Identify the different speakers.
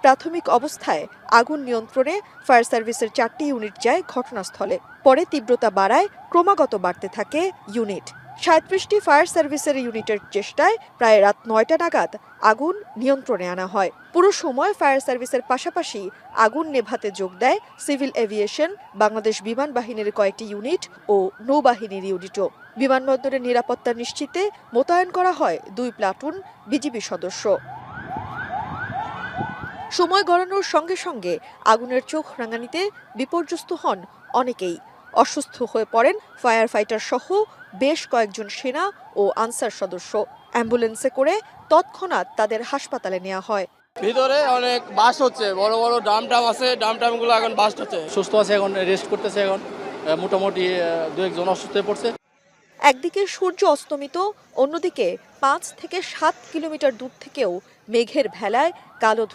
Speaker 1: প্রাথমিক অবস্থায় আগুন নিয়ন্ত্রণে ফায়ার সার্ভিসের 4টি ইউনিট যায় ঘটনাস্থলে। পরে তীব্রতা বাড়ায় ক্রমাগত বাড়তে থাকে ইউনিট। 37টি ফায়ার সার্ভিসের ইউনিটের চেষ্টায় প্রায় রাত 9টা নাগাদ আগুন নিয়ন্ত্রণে আনা হয়। পুরো সময় ফায়ার সার্ভিসের পাশাপাশি আগুন নেভাতে যোগ দেয় সিভিল এভিয়েশন, বাংলাদেশ বিমান বাহিনীর কয়েকটি ইউনিট ও নৌবাহিনীর ইউনিটও। বিমানবন্দরের নিরাপত্তা নিশ্চিতে মোতায়েন করা হয় 2 প্লাটুন বিজিবি সদস্য। সময় গড়ানোর সঙ্গে সঙ্গে আগুনের চোখ রাঙানিতে বিপর্যস্ত হন অনেকেই। অসুস্থ হয়ে পড়েন ফায়ার ফাইটার সহ বেশ কয়েকজন সেনা ও আনসার সদস্য। অ্যাম্বুলেন্সে করে তৎক্ষণাৎ তাদের হাসপাতালে নেওয়া হয়।
Speaker 2: ভিতরে অনেক বাস্ট হচ্ছে, বড় বড় ড্রাম আছে, ড্রামগুলো এখন বাস্ট হচ্ছে। সুস্থ আছে, এখন রেস্ট করতেছে। এখন মোটামুটি 2-1 জন অসুস্থ হয়ে পড়ছে।
Speaker 1: একদিকে সূর্য অস্তমিত, অন্যদিকে 5 থেকে 7 কিলোমিটার দূর থেকেও মেঘের ভেলায় কালো